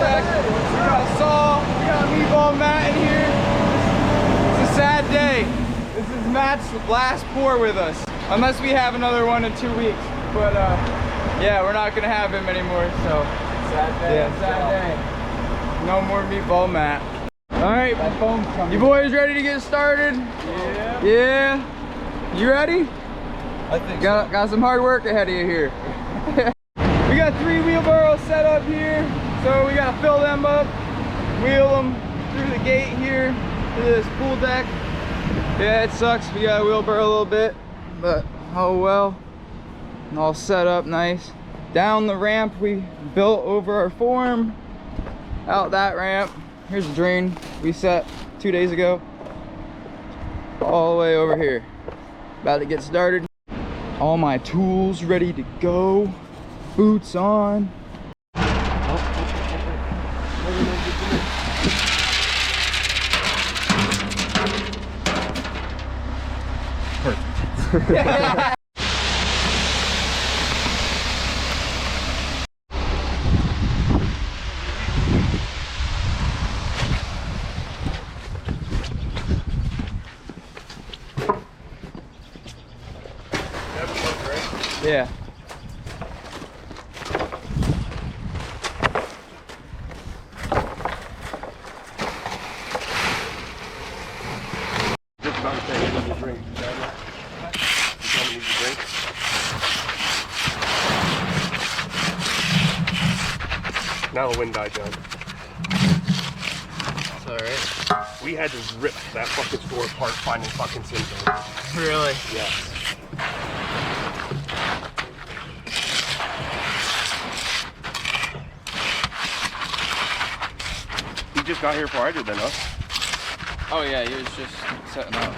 deck. We got a saw. We got a meatball Matt in here. It's a sad day. This is Matt's last pour with us, unless we have another one in 2 weeks. But yeah, we're not gonna have him anymore. So sad day. Yeah, sad day. No more meatball Matt. All right, you boys ready to get started? Yeah. Yeah. You ready? I think got some hard work ahead of you here. We got 3 wheelbarrows set up here, so we gotta fill them up, wheel them through the gate here to this pool deck. Yeah, it sucks. We gotta wheelbarrow a little bit, but oh well. And all set up nice. Down the ramp we built over our form, out that ramp. Here's a drain we set 2 days ago. All the way over here. About to get started. All my tools ready to go. Boots on. Perfect. Yeah. just about to say I need a drink. You tell me you need a drink? Now the wind died down. It's alright. We had to rip that fucking store apart finding fucking symptoms. Really? Yes. He just got here before I did then, huh? Oh yeah, he was just setting up.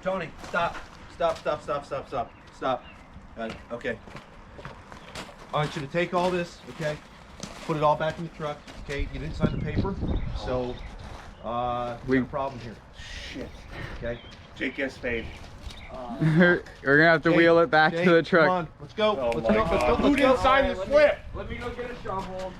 Tony, stop. Stop. Okay. I want you to take all this, okay? Put it all back in the truck, okay? You didn't sign the paper, so we have a problem here. Shit. Okay? Jake gets paid. We're gonna have to wheel it back to the truck. Come on, let's go. Oh Let's my go. God. Who didn't sign the slip? Let me go get a shovel.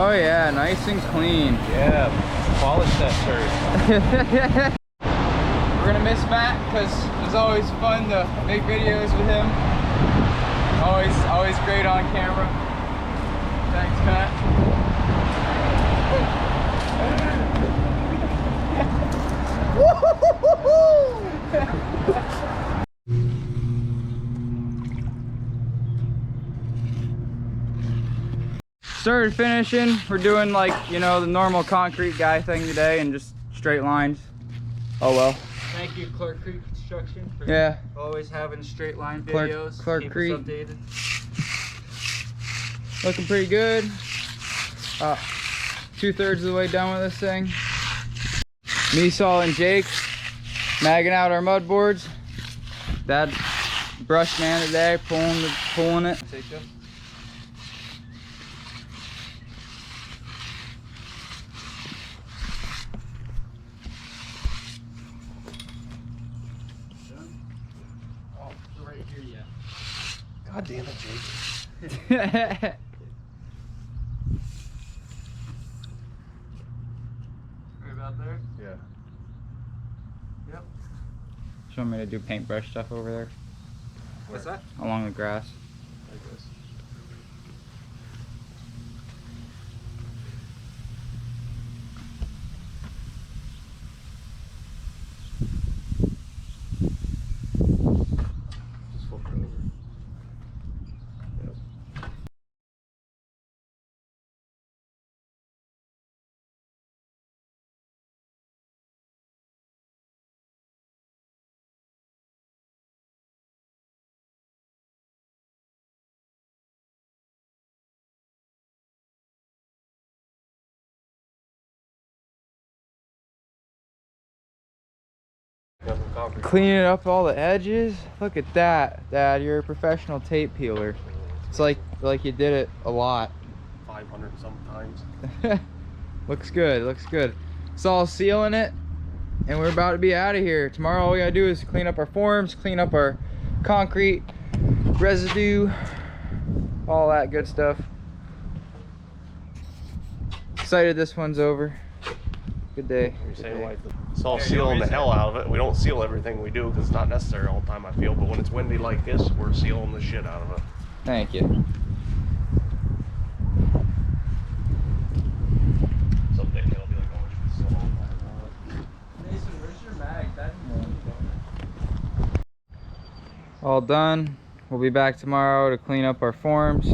Oh yeah, nice and clean. Yeah, polish that shirt. We're gonna miss Matt because it was always fun to make videos with him. Always great on camera. Thanks, Matt. Started finishing. We're doing like, you know, the normal concrete guy thing today and just straight lines. Oh well. Thank you, Clark Creek Construction, for Yeah. always having straight line Clark- videos. Clark Keep Creek. us updated. Looking pretty good. 2/3 of the way done with this thing. Me, Saul, and Jake magging out our mud boards. Dad brush man today, pulling it. Oh, right here, yeah. God damn it, Jake. Right about there? Yeah. Yep. You want me to do paintbrush stuff over there What's that? along the grass? Like this. Just flip it over. Yep. Got some concrete. Cleaning up all the edges. Look at that, Dad. You're a professional tape peeler. It's like you did it a lot. 500 sometimes. Looks good, looks good. It's all sealing it, and we're about to be out of here. Tomorrow all we gotta do is clean up our forms, clean up our concrete residue, all that good stuff. Excited this one's over. Good day. You're Good saying day. like it's all sealing the hell out of it. We don't seal everything we do because it's not necessary all the time, I feel. But when it's windy like this, we're sealing the shit out of it. Thank you. Someday it'll be like, oh, we should seal all Mason, where's your mag? That All done. We'll be back tomorrow to clean up our forms.